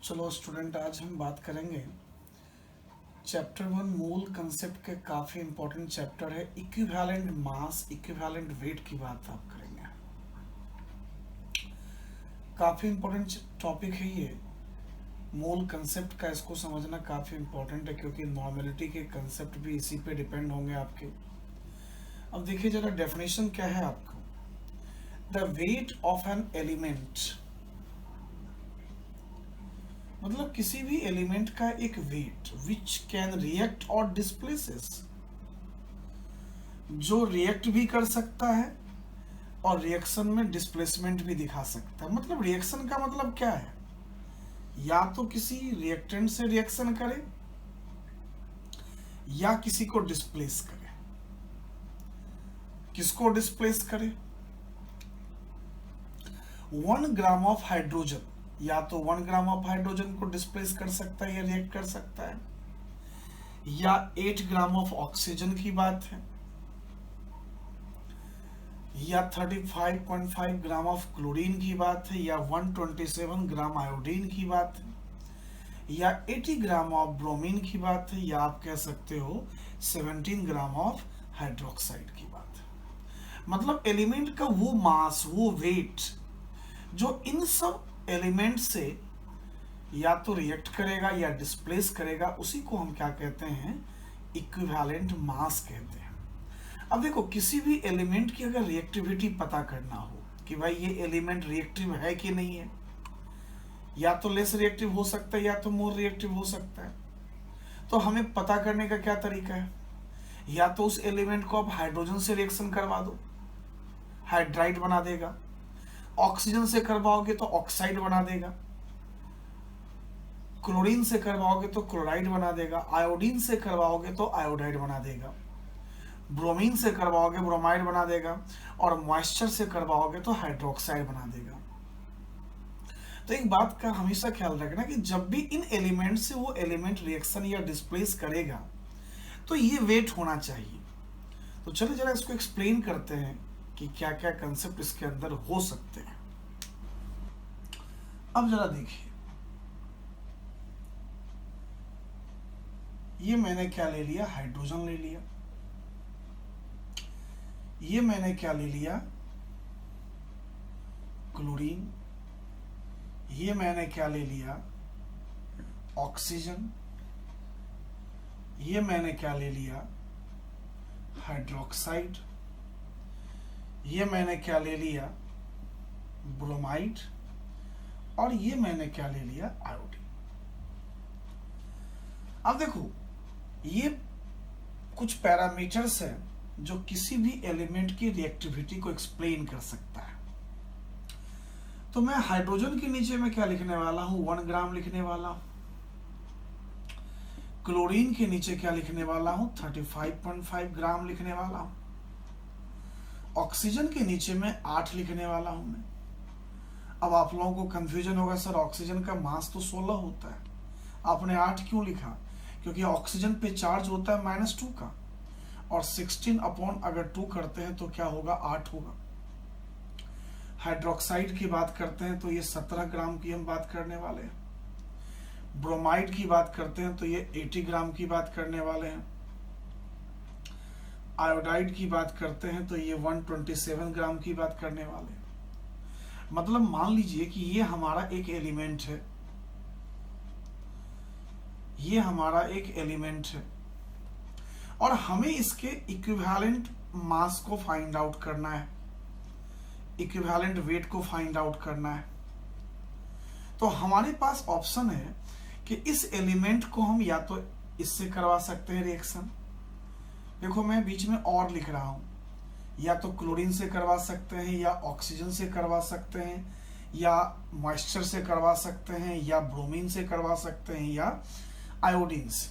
चलो स्टूडेंट, आज हम बात करेंगे चैप्टर 1 मूल कंसेप्ट के काफ़ी इंपॉर्टेंट चैप्टर है इक्विवेलेंट मास इक्विवेलेंट वेट की बात आप करेंगे। काफ़ी इंपॉर्टेंट टॉपिक है ये। मूल कंसेप्ट का इसको समझना काफ़ी इंपॉर्टेंट है क्योंकि नॉर्मेलिटी के कंसेप्ट भी इसी पे डिपेंड होंगे आपके। अब देखिए जरा डेफिनेशन क्या है आपको। The weight of an element, मतलब किसी भी एलिमेंट का एक वेट विच कैन रिएक्ट और डिस्प्लेसेस, जो रिएक्ट भी कर सकता है और रिएक्शन में डिस्प्लेसमेंट भी दिखा सकता है। मतलब रिएक्शन का मतलब क्या है, या तो किसी रिएक्टेंट से रिएक्शन करे या किसी को डिस्प्लेस करे। किसको डिस्प्लेस करे? 1 ग्राम ऑफ हाइड्रोजन, या तो 1 ग्राम ऑफ हाइड्रोजन को डिस्प्लेस कर सकता है या रिएक्ट कर सकता है, या 8 ग्राम ऑफ ऑक्सीजन की बात है, या 35.5 ग्राम ऑफ क्लोरीन की बात है, या 127 ग्राम आयोडीन की बात है, या 80 ग्राम ऑफ ब्रोमीन की बात है, या आप कह सकते हो 17 ग्राम ऑफ हाइड्रोक्साइड की बात है। मतलब एलिमेंट का वो मास, वो वेट जो इन सब एलिमेंट से या तो रिएक्ट करेगा या डिस्प्लेस करेगा, उसी को हम क्या कहते हैं? इक्विवेलेंट मास कहते हैं। अब देखो, किसी भी एलिमेंट की अगर रिएक्टिविटी पता करना हो कि भाई ये एलिमेंट रिएक्टिव है कि नहीं है, या तो लेस रिएक्टिव हो सकता है या तो मोर रिएक्टिव हो सकता है, तो हमें पता करने का क्या तरीका है? या तो उस एलिमेंट को आप हाइड्रोजन से रिएक्शन करवा दो, हाइड्राइड बना देगा। ऑक्सीजन से करवाओगे तो ऑक्साइड बना देगा। क्लोरीन से करवाओगे तो क्लोराइड बना देगा। आयोडीन से करवाओगे तो आयोडाइड बना देगा। ब्रोमीन से करवाओगे ब्रोमाइड बना देगा। और मॉइस्चर से करवाओगे तो हाइड्रोक्साइड बना देगा। तो एक बात का हमेशा ख्याल रखना कि जब भी इन एलिमेंट से वो एलिमेंट रिएक्शन या डिस्प्लेस करेगा तो ये वेट होना चाहिए। तो चलिए जरा इसको एक्सप्लेन करते हैं कि क्या क्या कंसेप्ट इसके अंदर हो सकते हैं। अब जरा देखिए, ये मैंने क्या ले लिया? हाइड्रोजन ले लिया। ये मैंने क्या ले लिया? क्लोरीन। ये मैंने क्या ले लिया? ऑक्सीजन। ये मैंने क्या ले लिया? हाइड्रोक्साइड। ये मैंने क्या ले लिया? ब्रोमाइड। और ये मैंने क्या ले लिया? आयोडीन। अब देखो, ये कुछ पैरामीटर्स हैं जो किसी भी एलिमेंट की रिएक्टिविटी को एक्सप्लेन कर सकता है। तो मैं हाइड्रोजन के नीचे में क्या लिखने वाला हूं? 1 ग्राम लिखने वाला हूं। क्लोरीन के नीचे क्या लिखने वाला हूं? 35.5 ग्राम लिखने वाला हूं। ऑक्सीजन के नीचे में 8 लिखने वाला हूं मैं। अब आप लोगों को कंफ्यूजन होगा, सर ऑक्सीजन का मास तो 16 होता है, आपने 8 क्यों लिखा? क्योंकि ऑक्सीजन पे चार्ज होता है -2 का, और 16 अपॉन अगर 2 करते हैं तो क्या होगा? 8 होगा। हाइड्रोक्साइड की बात करते हैं तो ये 17 ग्राम की हम बात करने वाले हैं। ब्रोमाइड की बात करते हैं तो ये 80 ग्राम की बात करने वाले हैं। आयोडाइड की बात करते हैं तो ये 127 ग्राम की बात करने वाले हैं। मतलब मान लीजिए कि ये हमारा एक एलिमेंट है, ये हमारा एक एलिमेंट है, और हमें इसके इक्विवेलेंट मास को फाइंड आउट करना है, इक्विवेलेंट वेट को फाइंड आउट करना है। तो हमारे पास ऑप्शन है कि इस एलिमेंट को हम या तो इससे करवा सकते हैं रिएक्शन, देखो मैं बीच में और लिख रहा हूं, या तो क्लोरीन से करवा सकते हैं, या ऑक्सीजन से करवा सकते हैं, या मॉइस्चर से करवा सकते हैं, या ब्रोमीन से करवा सकते हैं, या आयोडीन से।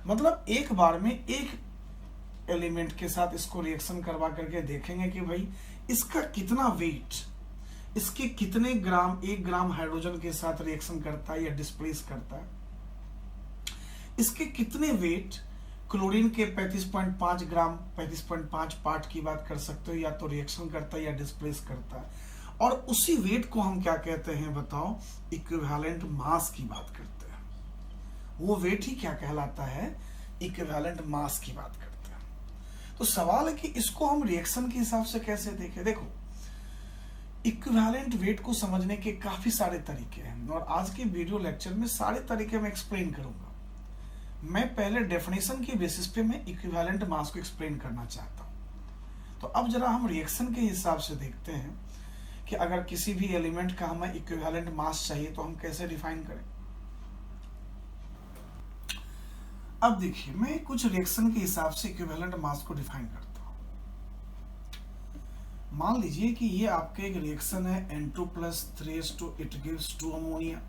मतलब एक बार में एक एलिमेंट के साथ इसको रिएक्शन करवा करके देखेंगे कि भाई इसका कितना वेट, इसके कितने ग्राम 1 ग्राम हाइड्रोजन के साथ रिएक्शन करता है या डिस्प्लेस करता है, इसके कितने वेट क्लोरीन के 35.5 ग्राम 35.5 पार्ट की बात कर सकते हो, या तो रिएक्शन करता है या डिस्प्लेस करता है, और उसी वेट को हम क्या कहते हैं बताओ, इक्विवेलेंट मास की बात करते हैं। वो वेट ही क्या कहलाता है, इक्विवेलेंट मास की बात करते हैं। तो सवाल है कि इसको हम रिएक्शन के हिसाब से कैसे देखें। देखो, इक्विवेलेंट वेट को समझने के काफी सारे तरीके हैं और आज के वीडियो लेक्चर में सारे तरीके मैं एक्सप्लेन करूंगा। मैं पहले डेफिनेशन के बेसिस पे मैं इक्विवेलेंट मास को एक्सप्लेन करना चाहता हूं। तो अब जरा हम रिएक्शन के हिसाब से देखते हैं कि अगर किसी भी एलिमेंट का हमें इक्विवेलेंट मास चाहिए तो हम कैसे डिफाइन करें। अब देखिए, मैं कुछ रिएक्शन के हिसाब से इक्विवेलेंट मास को डिफाइन करता हूं। मान लीजिए कि ये आपके एक रिएक्शन है N2 + 3 इट गिव्स 2 अमोनिया,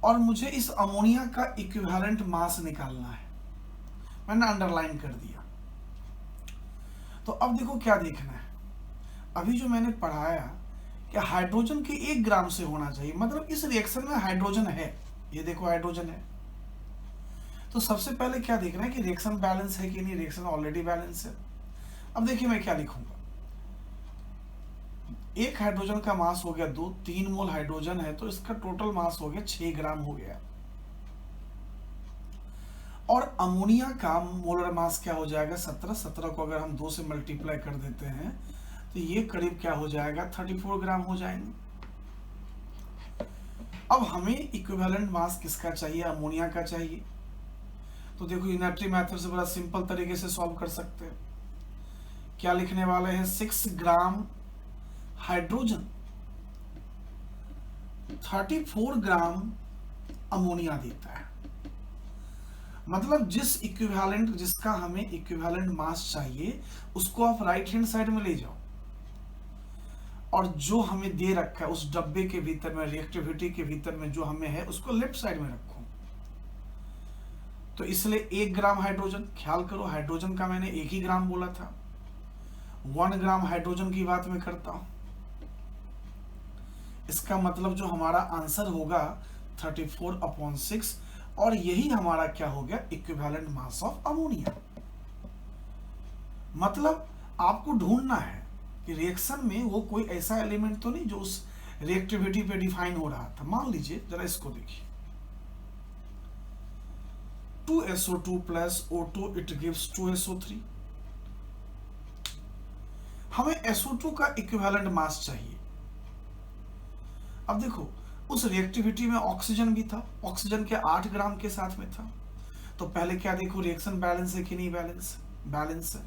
और मुझे इस अमोनिया का इक्विवेलेंट मास निकालना है। मैंने अंडरलाइन कर दिया। तो अब देखो क्या देखना है, अभी जो मैंने पढ़ाया कि हाइड्रोजन के 1 ग्राम से होना चाहिए, मतलब इस रिएक्शन में हाइड्रोजन है। ये देखो हाइड्रोजन है। तो सबसे पहले क्या देखना है कि रिएक्शन बैलेंस है कि नहीं। रिएक्शन ऑलरेडी बैलेंस है। अब देखिए मैं क्या लिखूंगा, 1 हाइड्रोजन का मास हो गया 2, 3 मोल हाइड्रोजन है तो इसका टोटल मास हो गया 6 ग्राम हो गया। और अमोनिया का मोलर मास क्या हो जाएगा 17। 17 को अगर हम 2 से मल्टीप्लाई कर देते हैं तो ये करीब क्या हो जाएगा 34 ग्राम हो जाएंगे। अब हमें इक्विवेलेंट मास किसका चाहिए, अमोनिया का चाहिए। तो देखो यूनिटरी मेथड से बड़ा सिंपल तरीके से सॉल्व कर सकते हैं। क्या लिखने वाले हैं, 6 ग्राम हाइड्रोजन 34 ग्राम अमोनिया देता है। मतलब जिस इक्विवेलेंट, जिसका हमें इक्विवेलेंट मास चाहिए उसको आप राइट हैंड साइड में ले जाओ, और जो हमें दे रखा है उस डब्बे के भीतर में, रिएक्टिविटी के भीतर में जो हमें है उसको लेफ्ट साइड में रखो। तो इसलिए 1 ग्राम हाइड्रोजन, ख्याल करो हाइड्रोजन का मैंने 1 ही ग्राम बोला था। 1 ग्राम हाइड्रोजन की बात मैं करता हूं। इसका मतलब जो हमारा आंसर होगा 34/6, और यही हमारा क्या हो गया, इक्विवेलेंट मास ऑफ अमोनिया। मतलब आपको ढूंढना है कि रिएक्शन में वो कोई ऐसा एलिमेंट तो नहीं जो उस रिएक्टिविटी पे डिफाइन हो रहा था। मान लीजिए जरा इसको देखिए, 2SO2 + O2 it gives 2SO3। हमें SO2 का इक्विवेलेंट मास चाहिए। अब देखो उस रिएक्टिविटी में ऑक्सीजन भी था, ऑक्सीजन के 8 ग्राम के साथ में था। तो पहले क्या देखो, रिएक्शन बैलेंस है कि नहीं बैलेंस, बैलेंस है।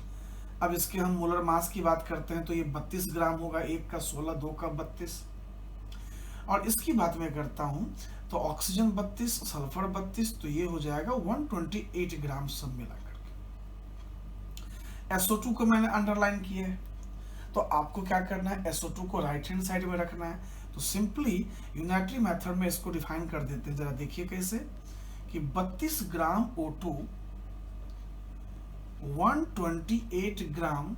अब इसके हम मोलर मास की बात करते हैं तो ये 32 ग्राम होगा, 1 का 16, 2 का 32। और इसकी बात मैं करता हूं तो ऑक्सीजन 32, सल्फर 32, तो ये हो जाएगा 128 ग्राम सब मिलाकर के। SO2 को मैंने अंडरलाइन किया है, तो आपको क्या करना है, SO2 को राइट हैंड साइड में रखना है। तो सिंपली यूनिटरी मेथड में इसको डिफाइन कर देते हैं। जरा देखिए कैसे, कि 32 ग्राम O2 128 ग्राम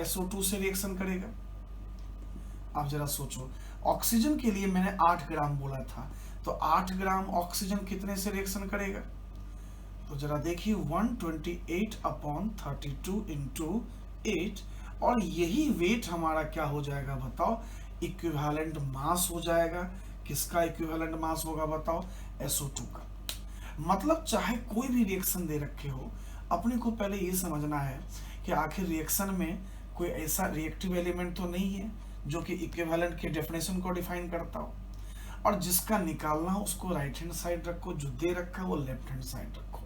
SO2 से रिएक्शन करेगा। आप जरा सोचो, ऑक्सीजन के लिए मैंने 8 ग्राम बोला था, तो 8 ग्राम ऑक्सीजन कितने से रिएक्शन करेगा। तो जरा देखिए 128/32 × 8, और यही वेट हमारा क्या हो जाएगा बताओ, इक्विवेलेंट मास हो जाएगा। किसका इक्विवेलेंट मास होगा बताओ, SO2 का। मतलब चाहे कोई भी रिएक्शन दे रखे हो, अपने को पहले ये समझना है कि आखिर रिएक्शन में कोई ऐसा रिएक्टिव एलिमेंट तो नहीं है जो कि इक्विवेलेंट के डेफिनेशन को डिफाइन करता हो, और जिसका निकालना हो उसको राइट हैंड साइड रखो, जो दे रखा है वो लेफ्ट हैंड साइड रखो।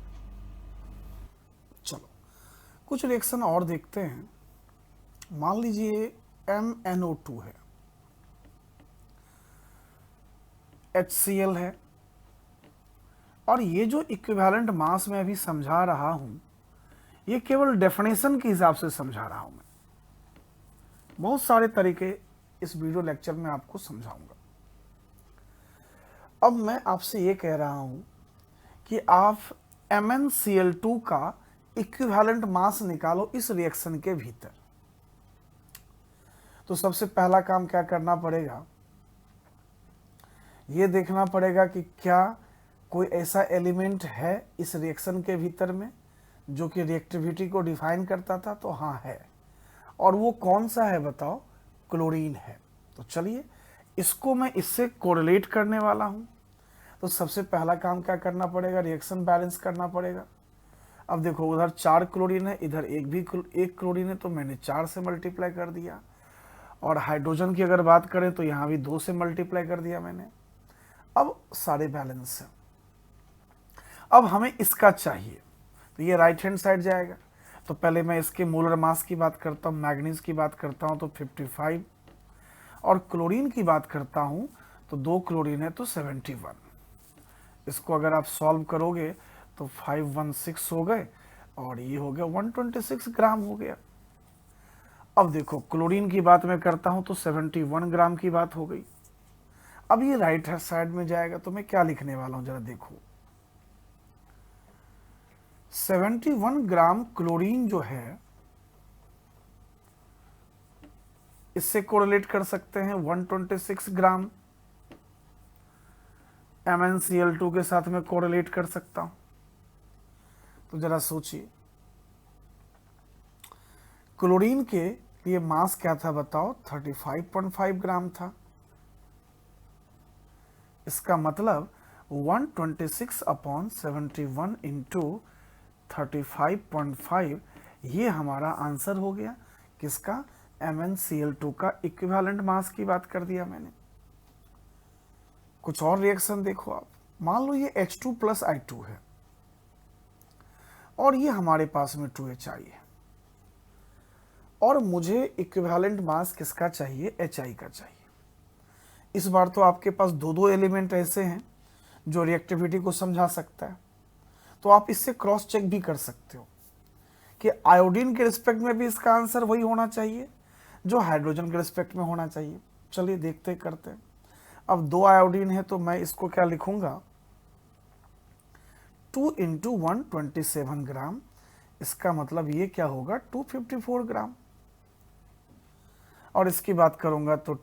चलो कुछ रिएक्शन और देखते हैं। मान लीजिए MnO2 है, HCl है, और ये जो इक्विवेलेंट मास मैं अभी समझा रहा हूं ये केवल डेफिनेशन के हिसाब से समझा रहा हूं। मैं बहुत सारे तरीके इस वीडियो लेक्चर में आपको समझाऊंगा। अब मैं आपसे ये कह रहा हूं कि आप MnCl2 का इक्विवेलेंट मास निकालो इस रिएक्शन के भीतर। तो सबसे पहला काम क्या करना पड़ेगा, ये देखना पड़ेगा कि क्या कोई ऐसा एलिमेंट है इस रिएक्शन के भीतर में जो कि रिएक्टिविटी को डिफाइन करता था। तो हाँ है, और वो कौन सा है बताओ? क्लोरीन है। तो चलिए इसको मैं इससे कोरिलेट करने वाला हूं। तो सबसे पहला काम क्या करना पड़ेगा? रिएक्शन बैलेंस करना पड़ेगा। अब देखो उधर 4 क्लोरीन है, इधर एक क्लोरीन है, तो मैंने 4 से मल्टीप्लाई कर दिया। और हाइड्रोजन की अगर बात करें तो यहाँ भी 2 से मल्टीप्लाई कर दिया मैंने। अब सारे बैलेंस है। अब हमें इसका चाहिए, तो ये राइट हैंड साइड जाएगा। तो पहले मैं इसके मोलर मास की बात करता हूँ, मैग्नीज की बात करता हूँ तो 55, और क्लोरीन की बात करता हूँ तो 2 क्लोरीन है तो 71। इसको अगर आप सॉल्व करोगे तो 516 हो गए और ये हो गया 126 ग्राम हो गया। अब देखो क्लोरीन की बात मैं करता हूं तो 71 ग्राम की बात हो गई। अब ये राइट साइड में जाएगा तो मैं क्या लिखने वाला हूं जरा देखो। 71 ग्राम क्लोरीन जो है इससे कोरिलेट कर सकते हैं 126 ग्राम MnCl2 के साथ में कोरिलेट कर सकता हूं। तो जरा सोचिए क्लोरीन के लिए मास क्या था बताओ? 35.5 ग्राम था। इसका मतलब 126/71 इंटू 35.5 ये हमारा आंसर हो गया। किसका? MnCl2 का इक्विवेलेंट मास की बात कर दिया मैंने। कुछ और रिएक्शन देखो आप। मान लो ये H2 प्लस I2 है और ये हमारे पास में 2HI है, और मुझे इक्विवेलेंट मास किसका चाहिए? HI का चाहिए। इस बार तो आपके पास दो एलिमेंट ऐसे हैं जो रिएक्टिविटी को समझा सकता है, तो आप इससे क्रॉस चेक भी कर सकते हो कि आयोडीन के रिस्पेक्ट में भी इसका आंसर वही होना चाहिए जो हाइड्रोजन के रिस्पेक्ट में होना चाहिए। चलिए देखते करते हैं। अब 2 आयोडीन है तो मैं इसको क्या लिखूंगा? 2 इंटू 127 ग्राम। इसका मतलब ये क्या होगा? 254 ग्राम। और इसकी बात करूंगा तो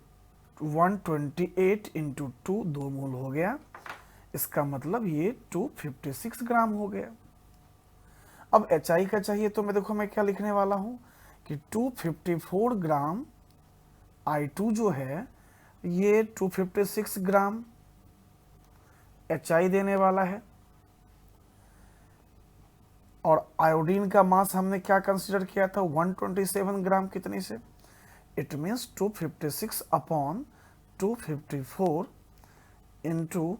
128 इंटू 2 2 मोल हो गया। इसका मतलब ये 256 ग्राम हो गया। अब HI का चाहिए तो मैं देखो मैं क्या लिखने वाला हूं कि 254 ग्राम I2 जो है ये 256 ग्राम HI देने वाला है। और आयोडीन का मास हमने क्या कंसीडर किया था? 127 ग्राम। कितने से? It means 256/254 into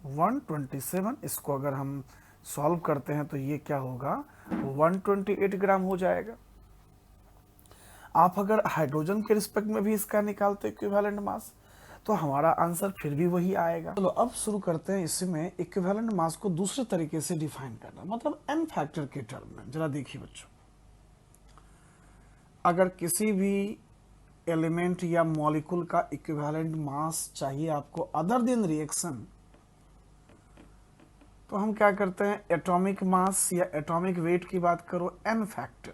127। इसको अगर हम सॉल्व करते हैं तो ये क्या होगा? 128 ग्राम हो जाएगा। आप अगर हाइड्रोजन के रिस्पेक्ट में भी इसका निकालते इक्विवेलेंट मास तो हमारा आंसर फिर भी वही आएगा। चलो अब शुरू करते हैं इसमें इक्विवेलेंट मास को दूसरे तरीके से डिफाइन करना, मतलब n फैक्टर के टर्म में। जरा देखिए बच्चों, अगर किसी भी एलिमेंट या मॉलिक्यूल का इक्विवेलेंट मास चाहिए आपको अदर देन रिएक्शन, तो हम क्या करते हैं? एटॉमिक मास या एटॉमिक वेट की बात करो n फैक्टर,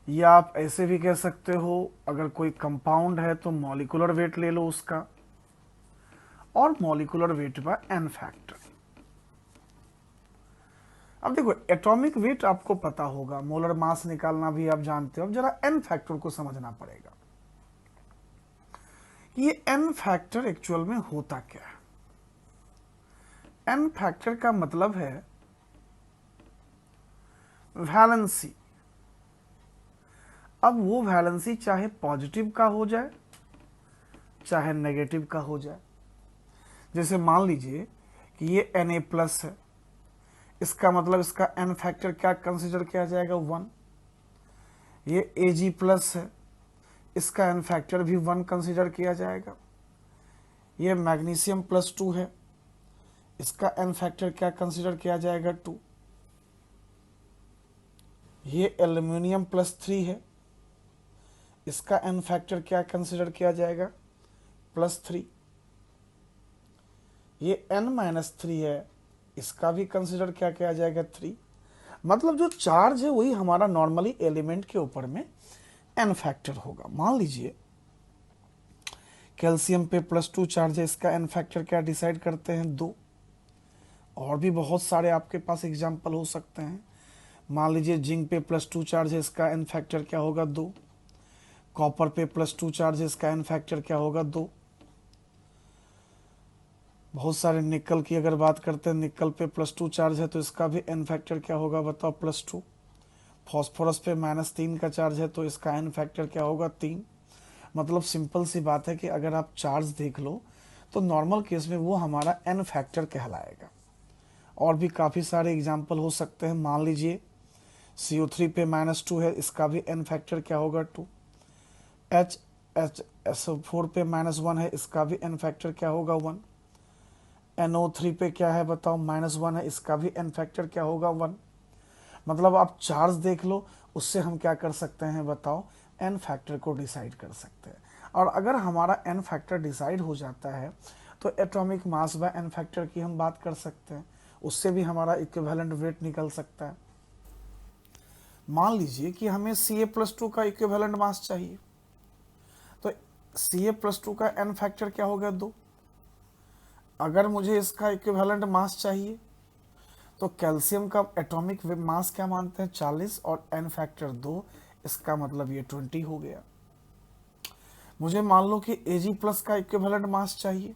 या आप ऐसे भी कह सकते हो अगर कोई कंपाउंड है तो मॉलिक्यूलर वेट ले लो उसका, और molecular weight by n factor. अब देखो एटॉमिक वेट आपको पता होगा, मोलर मास निकालना भी आप जानते हो। अब जरा n फैक्टर को समझना पड़ेगा। ये n फैक्टर एक्चुअल में होता क्या है? n फैक्टर का मतलब है वैलेंसी। अब वो वैलेंसी चाहे पॉजिटिव का हो जाए चाहे नेगेटिव का हो जाए। जैसे मान लीजिए कि ये Na प्लस है, इसका मतलब इसका n फैक्टर क्या कंसीडर किया जाएगा? 1। ये Ag प्लस है, इसका n फैक्टर भी 1 कंसीडर किया जाएगा। ये मैग्नीशियम प्लस 2 है, इसका n फैक्टर क्या कंसीडर किया जाएगा? 2। ये एल्यूमिनियम प्लस 3 है, इसका n फैक्टर क्या कंसीडर किया जाएगा? +3। ये n-3 है, इसका भी कंसीडर क्या किया जाएगा? 3। मतलब जो चार्ज है वही हमारा नॉर्मली एलिमेंट के ऊपर में n फैक्टर होगा। मान लीजिए कैल्शियम पे +2 चार्ज है, इसका n फैक्टर क्या डिसाइड करते हैं? 2। और भी बहुत सारे आपके पास एग्जाम्पल हो सकते हैं। मान लीजिए जिंक पे +2 चार्ज है, इसका एन फैक्टर क्या होगा 2। कॉपर पे +2 चार्ज है, इसका एन फैक्टर क्या होगा 2। बहुत सारे निकल की अगर बात करते हैं, निकल पे +2 चार्ज है तो इसका भी एन फैक्टर क्या होगा बताओ +2। फॉस्फोरस पे -3 का चार्ज है तो इसका एन फैक्टर क्या होगा 3। मतलब सिंपल सी बात है कि अगर आप चार्ज देख लो तो नॉर्मल केस में वो हमारा एन फैक्टर कहलाएगा। और भी काफ़ी सारे एग्जाम्पल हो सकते हैं। मान लीजिए CO3 पे -2 है, इसका भी एन फैक्टर क्या होगा 2। HSO4 पे -1 है, इसका भी एन फैक्टर क्या होगा 1। NO3 पे क्या है बताओ -1 है, इसका भी एन फैक्टर क्या होगा 1। मतलब आप चार्ज देख लो, उससे हम क्या कर सकते हैं बताओ, एन फैक्टर को डिसाइड कर सकते हैं। और अगर हमारा एन फैक्टर डिसाइड हो जाता है तो atomic mass by n factor की हम बात कर सकते हैं, उससे भी हमारा इक्विवेलेंट वेट निकल सकता है। मान लीजिए कि हमें Ca+2 का इक्विवेलेंट मास चाहिए, तो Ca+2 का एन फैक्टर क्या हो गया 2। अगर मुझे इसका इक्विवेलेंट मास चाहिए तो कैल्शियम का एटॉमिक मास क्या मानते हैं 40 और एन फैक्टर 2, इसका मतलब ये 20 हो गया। मुझे मान लो कि Ag+ का इक्विवेलेंट मास चाहिए,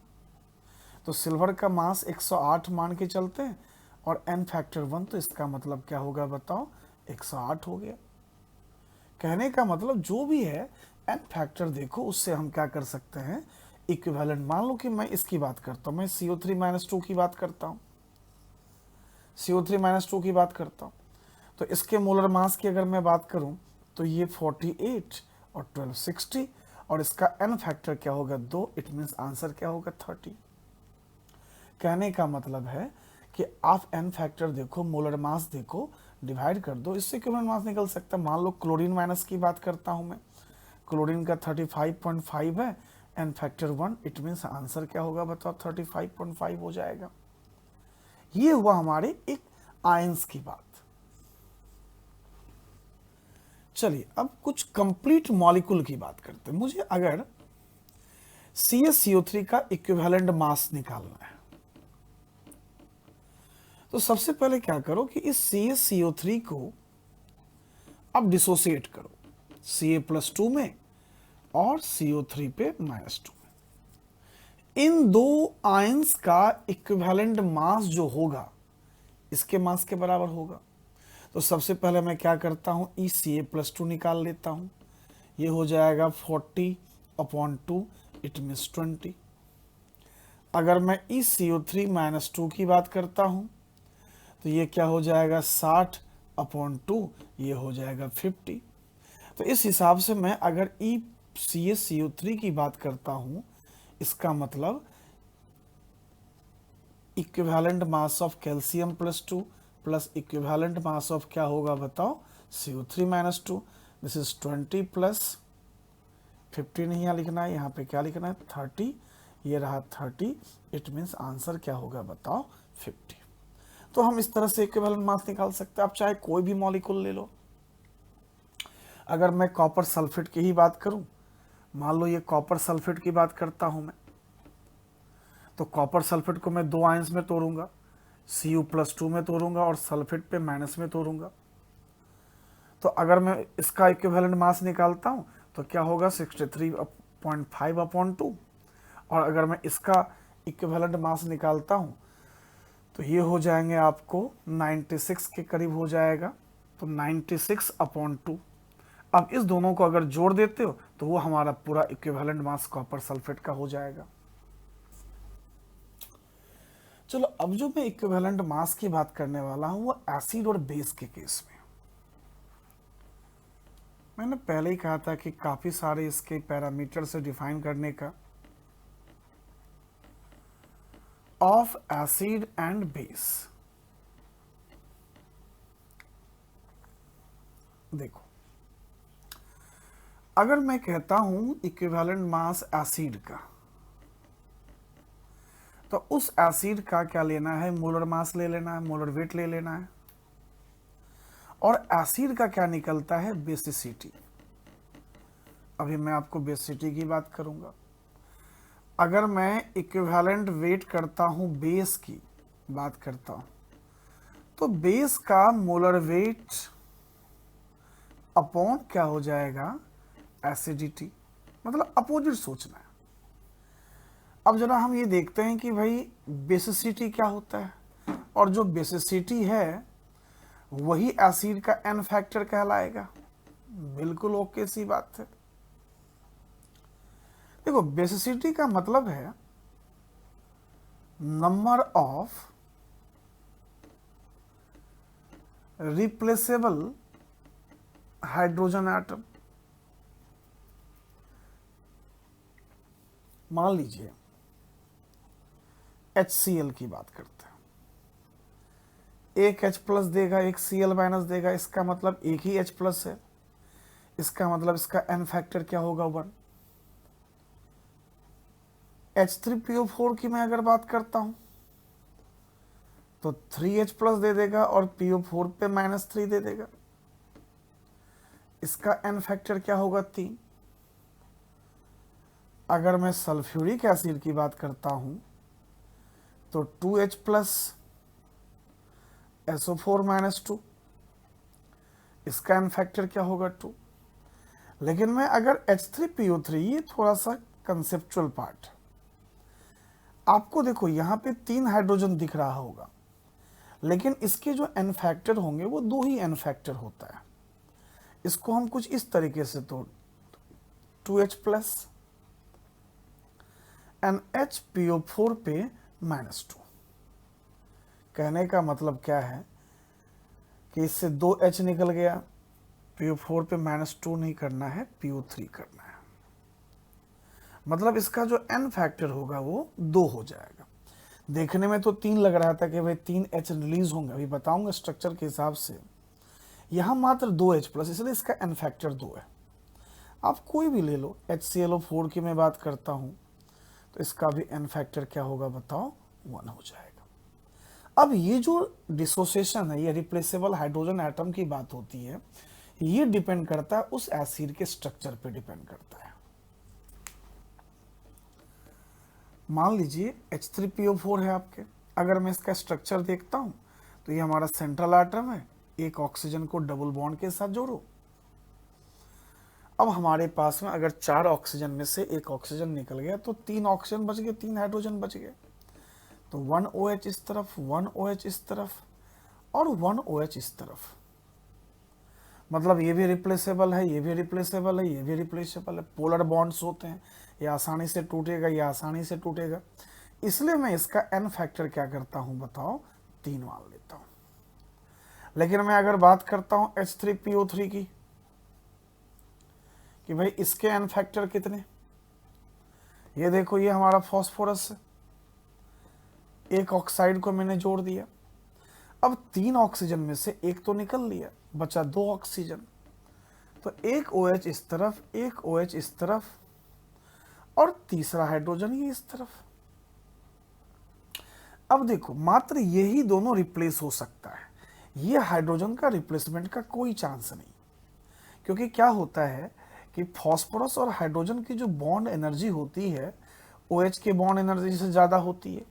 तो सिल्वर का मास 108 मान के चलते हैं और एन फैक्टर 1, तो इसका मतलब क्या होगा बताओ 108 हो गया। कहने का मतलब जो भी है एन फैक्टर देखो, उससे हम क्या कर सकते हैं इक्विवेलेंट। मान लो कि मैं इसकी बात करता हूँ, मैं CO3-2 की बात करता हूँ, CO3-2 की बात करता हूँ, तो इसके मोलर मास की अगर मैं बात करूं तो ये 48 और 12 60, और इसका एन फैक्टर क्या होगा 2। इट मीन्स आंसर क्या होगा 30। कहने का मतलब है कि आप एन फैक्टर देखो, मोलर मास देखो, डिवाइड कर दो, इससे इक्विवेलेंट मास निकल सकता है। मान लो क्लोरीन माइनस की बात करता हूं मैं, क्लोरीन का 35.5 है, n factor 1, it means answer क्या होगा बताओ 35.5 हो जाएगा। ये हुआ हमारे एक आयंस की बात। चलिए अब कुछ कंप्लीट मॉलिक्यूल की बात करते हैं। मुझे अगर CaCO3 का इक्विवेलेंट मास निकालना है तो सबसे पहले क्या करो कि इस CaCO3 को अब डिसोसिएट करो Ca+2 में और CO3 पे -2 में। इन दो आयंस का इक्विवेलेंट मास जो होगा इसके मास के बराबर होगा। तो सबसे पहले मैं क्या करता हूं, Ca+2 निकाल लेता हूं, ये हो जाएगा 40/2, इट मीन्स 20। अगर मैं इस CO3-2 की बात करता हूं तो ये क्या हो जाएगा 60/2, ये हो जाएगा 50। तो इस हिसाब से मैं अगर CaCO3 की बात करता हूं, इसका मतलब equivalent mass of calcium plus equivalent mass of क्या होगा बताओ CO3-2, दिस इज 20 प्लस 50 नहीं यहाँ लिखना है, यहाँ पे क्या लिखना है 30, ये रहा 30, इट मीन्स आंसर क्या होगा बताओ 50। तो हम इस तरह से इक्विवेलेंट मास निकाल सकते हैं। आप चाहे कोई भी मॉलिक्यूल ले लो। अगर मैं कॉपर सल्फेट की ही बात करूं, मान लो ये कॉपर सल्फेट की बात करता हूं मैं, तो कॉपर सल्फेट को मैं दो आयंस में तोड़ूंगा, Cu+2 में तोड़ूंगा और सल्फेट पे माइनस में तोड़ूंगा। तो अगर मैं इसका इक्विवेलेंट मास निकालता हूं तो क्या होगा 63.5/2, और अगर मैं इसका इक्विवेलेंट मास निकालता हूं तो ये हो जाएंगे आपको 96 के करीब हो जाएगा, तो 96/2। अब इस दोनों को अगर जोड़ देते हो तो वो हमारा पूरा इक्विवेलेंट मास कॉपर सल्फेट का हो जाएगा। चलो अब जो मैं इक्विवेलेंट मास की बात करने वाला हूं वो एसिड और बेस के केस में। मैंने पहले ही कहा था कि काफी सारे इसके पैरामीटर से डिफाइन करने का, ऑफ एसिड एंड बेस। देखो अगर मैं कहता हूं इक्विवेलेंट मास एसिड का, तो उस एसिड का क्या लेना है, मोलर मास ले लेना है, मोलर वेट ले लेना है। और एसिड का क्या निकलता है बेसिसिटी। अभी मैं आपको बेसिसिटी की बात करूंगा। अगर मैं इक्विवेलेंट वेट करता हूं बेस की, बात करता हूं, तो बेस का मोलर वेट अपॉन क्या हो जाएगा, एसिडिटी, मतलब अपोजिट सोचना है। अब जरा हम ये देखते हैं कि भाई बेसिसिटी क्या होता है, और जो बेसिसिटी है वही एसिड का एन फैक्टर कहलाएगा। बिल्कुल ओके सी बात है। देखो बेसिसिटी का मतलब है number of replaceable hydrogen atom. मान लीजिए HCl की बात करते हैं, एक H प्लस देगा, एक Cl माइनस देगा, इसका मतलब एक ही H प्लस है, इसका मतलब इसका एन फैक्टर क्या होगा, 1। H3PO4 की मैं अगर बात करता हूं तो 3H प्लस दे देगा और PO4 पे -3 दे देगा, इसका एन फैक्टर क्या होगा, 3। अगर मैं सल्फ्यूरिक एसिड की बात करता हूं तो 2H प्लस SO4 - 2, इसका एन फैक्टर क्या होगा, 2। लेकिन मैं अगर H3PO3, ये थोड़ा सा कंसेप्चुअल पार्ट, आपको देखो यहाँ पे 3 हाइड्रोजन दिख रहा होगा, लेकिन इसके जो एन फैक्टर होंगे वो 2 ही एन फैक्टर होता है। इसको हम कुछ इस तरीके से तोड़, 2H प्लस NHPO4 पे -2। कहने का मतलब क्या है कि इससे 2H निकल गया, PO4 पे -2 नहीं करना है, PO3 करना है, मतलब इसका जो एन फैक्टर होगा वो 2 हो जाएगा। देखने में तो 3 लग रहा था कि भाई 3H रिलीज होंगे, अभी बताऊंगा स्ट्रक्चर के हिसाब से। यहाँ मात्र 2H प्लस, इसलिए इसका एन फैक्टर 2 है। आप कोई भी ले लो, HClO4 की मैं बात करता हूँ तो इसका भी एन फैक्टर क्या होगा बताओ, 1 हो जाएगा। अब ये जो डिसोसिएशन है, ये रिप्लेसेबल हाइड्रोजन एटम की बात होती है, ये डिपेंड करता है उस एसिड के स्ट्रक्चर पे डिपेंड करता है। मान लीजिए H3PO4 है आपके, अगर मैं इसका स्ट्रक्चर देखता हूं तो ये हमारा सेंट्रल एटम है, एक ऑक्सीजन को डबल बॉन्ड के साथ जोड़ो। अब हमारे पास में अगर 4 ऑक्सीजन में से एक ऑक्सीजन निकल गया तो 3 ऑक्सीजन बच गए, 3 हाइड्रोजन बच गए। तो 1 OH इस तरफ, 1 OH इस तरफ और 1 OH इस तरफ, मतलब ये भी रिप्लेसेबल है, ये भी रिप्लेसेबल है, ये भी रिप्लेसेबल है। पोलर बॉन्ड्स होते हैं, ये आसानी से टूटेगा, ये आसानी से टूटेगा, इसलिए मैं इसका एन फैक्टर क्या करता हूं बताओ, 3 मान लेता हूं। लेकिन मैं अगर बात करता हूं H3PO3 की, कि भाई इसके एन फैक्टर कितने, ये देखो ये हमारा फॉस्फोरस है, एक ऑक्साइड को मैंने जोड़ दिया। अब 3 ऑक्सीजन में से एक तो निकल लिया, बचा 2 ऑक्सीजन, तो एक OH इस तरफ, एक OH इस तरफ और तीसरा हाइड्रोजन ये इस तरफ। अब देखो मात्र यही दोनों रिप्लेस हो सकता है, ये हाइड्रोजन का रिप्लेसमेंट का कोई चांस नहीं, क्योंकि क्या होता है कि फॉस्फोरस और हाइड्रोजन की जो बॉन्ड एनर्जी होती है OH के बॉन्ड एनर्जी से ज़्यादा होती है,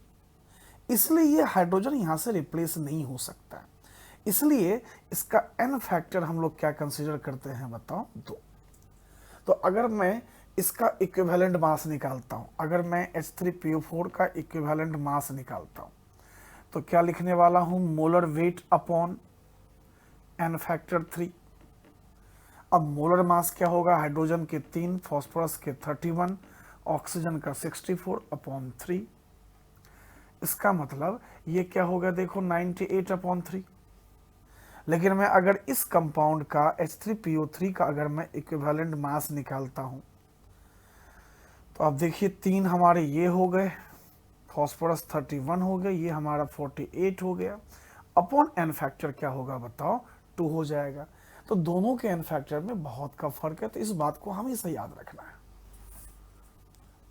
इसलिए ये हाइड्रोजन यहाँ से रिप्लेस नहीं हो सकता है। इसलिए इसका एन फैक्टर हम लोग क्या कंसीडर करते हैं बताओ, 2। तो अगर मैं इसका इक्विवेलेंट मास निकालता हूँ, अगर मैं H3PO4 का इक्विवेलेंट मास निकालता हूँ तो क्या लिखने वाला हूँ, molar weight upon n factor 3। अब मोलर मास क्या होगा, हाइड्रोजन के 3, फॉस्फोरस के 31, ऑक्सीजन का 64/3। इसका मतलब ये क्या होगा देखो, 98/3। लेकिन मैं अगर इस कंपाउंड का H3PO3 का अगर मैं इक्विवेलेंट मास निकालता हूं तो अब देखिए 3 हमारे ये हो गए, फॉस्फोरस 31 हो गए, ये हमारा 48 हो गया, अपॉन एन फैक्टर क्या होगा बताओ, 2 हो जाएगा। तो दोनों के एन फैक्टर में बहुत का फर्क है, तो इस बात को हमेशा याद रखना है।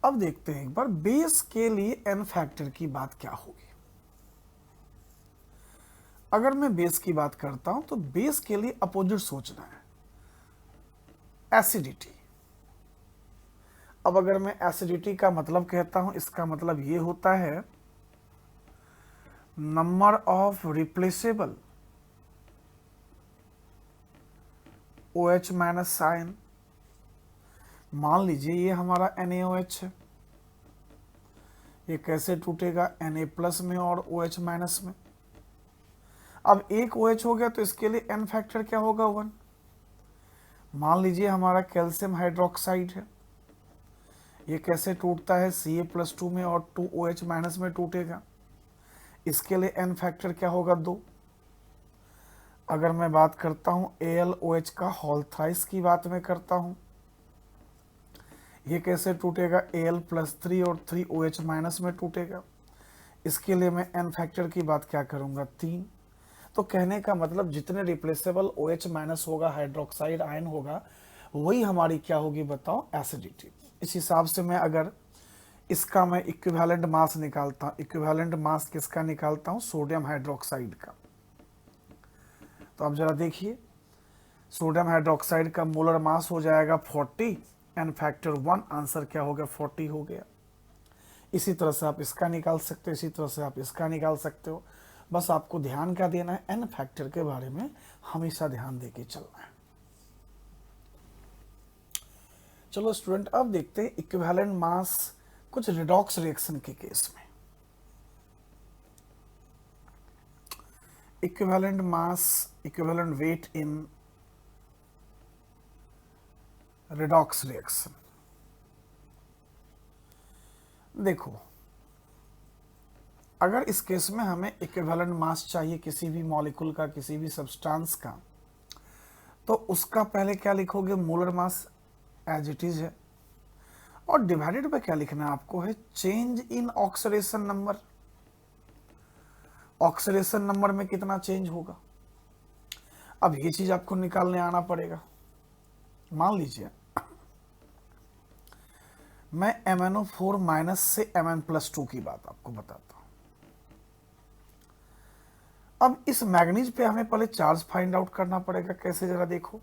अब देखते हैं एक बार बेस के लिए एन फैक्टर की बात क्या होगी। अगर मैं बेस की बात करता हूं तो बेस के लिए अपोजिट सोचना है, एसिडिटी। अब अगर मैं एसिडिटी का मतलब कहता हूं, इसका मतलब ये होता है number of replaceable OH minus ion. मान लीजिए ये हमारा NaOH है, ये कैसे टूटेगा, Na प्लस में और OH माइनस में। अब एक OH हो गया तो इसके लिए N फैक्टर क्या होगा, 1। मान लीजिए हमारा कैल्शियम हाइड्रोक्साइड है, ये कैसे टूटता है, Ca+2 में और 2OH माइनस में टूटेगा, इसके लिए N फैक्टर क्या होगा, 2। अगर मैं बात करता हूँ AlOH का होल थ्राइस की बात मैं करता हूँ, ये कैसे टूटेगा, Al+3 और 3OH माइनस में टूटेगा, इसके लिए मैं N फैक्टर की बात क्या करूँगा, 3। तो कहने का मतलब जितने रिप्लेसेबल OH माइनस होगा, हाइड्रोक्साइड आयन होगा, वही हमारी क्या होगी बताओ, एसिडिटी। इस हिसाब से मैं अगर इसका मैं इक्विवेलेंट मास निकालता हूँ, इक्विवेलेंट मास किसका निकालता हूँ, सोडियम हाइड्रोक्साइड का। तो अब जरा देखिए, सोडियम हाइड्रोक्साइड का मोलर मास हो जाएगा 40, N फैक्टर 1, आंसर क्या हो गया, 40 हो गया। इसी तरह से आप इसका निकाल सकते हो, इसी तरह से आप इसका निकाल सकते हो। बस आपको ध्यान क्या देना है, N फैक्टर के बारे में हमेशा ध्यान देके चलना है। चलो स्टूडेंट, अब देखते हैं इक्विवेलेंट मास कुछ रिडॉक्स रिएक्शन के केस में। इक्विवेलेंट मास, इक्विवेलेंट वेट इन रिडॉक्स रिएक्शन। देखो, अगर इस केस में हमें इक्विवेलेंट मास चाहिए किसी भी मॉलिक्यूल का, किसी भी सब्सटेंस का, तो उसका पहले क्या लिखोगे, molar mass as it is है, और डिवाइडेड बाय क्या लिखना है आपको, है change in oxidation number. Oxidation number में कितना चेंज होगा, अब ये चीज आपको निकालने आना पड़ेगा। मान लीजिए मैं MnO4 माइनस से Mn+2 की बात आपको बताता हूं। अब इस मैग्नीज पे हमें पहले चार्ज फाइंड आउट करना पड़ेगा। कैसे, जरा देखो,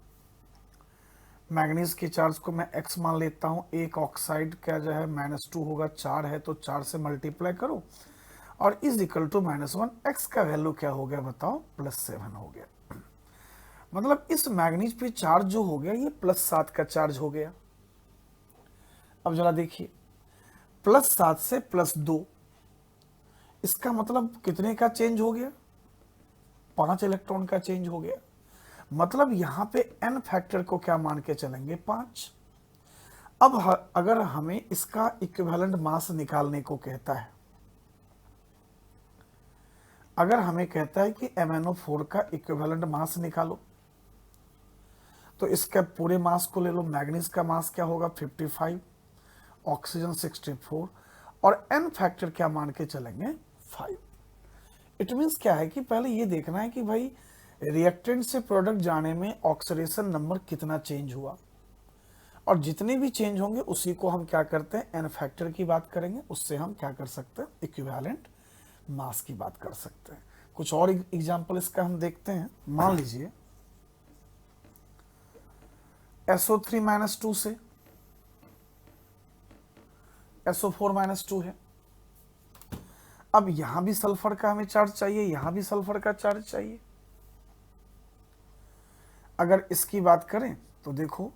मैग्नीज के चार्ज को मैं x मान लेता हूं, एक ऑक्साइड का जो है -2 होगा, 4 है तो 4 से मल्टीप्लाई करो और इज इक्वल टू -1, x का वैल्यू क्या हो गया बताओ, +7 हो गया। मतलब इस मैग्नीज पे चार्ज जो हो गया ये +7 का चार्ज हो गया। अब जरा देखिए, +7 से +2, इसका मतलब कितने का चेंज हो गया, 5 इलेक्ट्रॉन का चेंज हो गया। मतलब यहां पे N फैक्टर को क्या मान के चलेंगे, 5। अब अगर हमें इसका इक्विवेलेंट मास निकालने को कहता है, अगर हमें कहता है कि MnO4 का इक्विवेलेंट मास निकालो, तो इसका पूरे मास को ले लो। मैग्नीज का मास क्या होगा, 55, ऑक्सीजन 64, और N फैक्टर क्या मान के चलेंगे, 5। इट मीन्स क्या है कि पहले ये देखना है कि भाई रिएक्टेंट से प्रोडक्ट जाने में ऑक्सीडेशन नंबर कितना चेंज हुआ, और जितने भी चेंज होंगे उसी को हम क्या करते हैं, N फैक्टर की बात करेंगे, उससे हम क्या कर सकते हैं, इक्विवेलेंट मास की बात कर सकते हैं। कुछ और एग्जांपल इसका हम देखते हैं। मान लीजिए SO3-2 से SO4-2 है। अब यहां भी सल्फर का हमें चार्ज चाहिए, यहां भी सल्फर का चार्ज चाहिए। अगर इसकी बात करें तो देखो,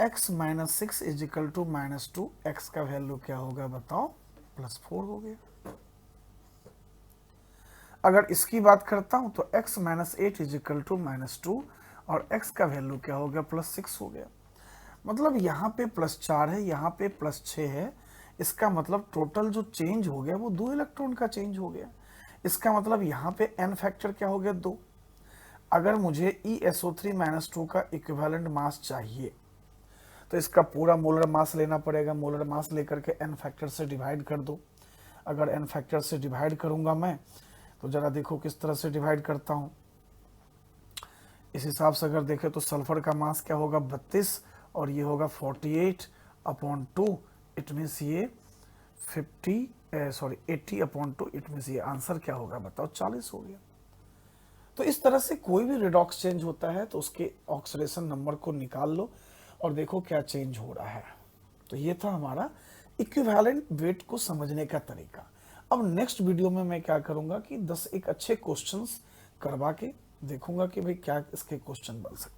x - 6 is equal to -2, x का वैल्यू क्या होगा बताओ, +4 हो गया। अगर इसकी बात करता हूं तो x - 8 इज इक्वल टू -2 और x का वैल्यू क्या हो गया, +6 हो गया। मतलब यहाँ पे +4 है, यहाँ पे +6 है। इसका मतलब टोटल जो चेंज हो गया वो 2 इलेक्ट्रॉन का चेंज हो गया। इसका मतलब यहाँ पे N फैक्टर क्या हो गया, 2। अगर मुझे ESO3-2 का इक्विवेलेंट मास चाहिए तो इसका पूरा मोलर मास लेना पड़ेगा। मोलर मास लेकर के N फैक्टर से डिवाइड कर दो। अगर N फैक्टर से डिवाइड करूंगा मैं, तो जरा देखो किस तरह से डिवाइड करता हूं। इस हिसाब से अगर देखें तो सल्फर का मास क्या होगा, 32, और ये होगा 48/2। इट मीन्स ये 80/2। इट मीन्स ये आंसर क्या होगा बताओ, 40 हो गया। तो इस तरह से कोई भी रिडॉक्स चेंज होता है तो उसके ऑक्सीडेशन नंबर को निकाल लो और देखो क्या चेंज हो रहा है। तो ये था हमारा इक्विवेलेंट वेट को समझने का तरीका। अब नेक्स्ट वीडियो में मैं क्या करूंगा कि 10 एक अच्छे क्वेश्चंस करवा के देखूंगा कि भाई क्या इसके क्वेश्चन बन सकते हैं।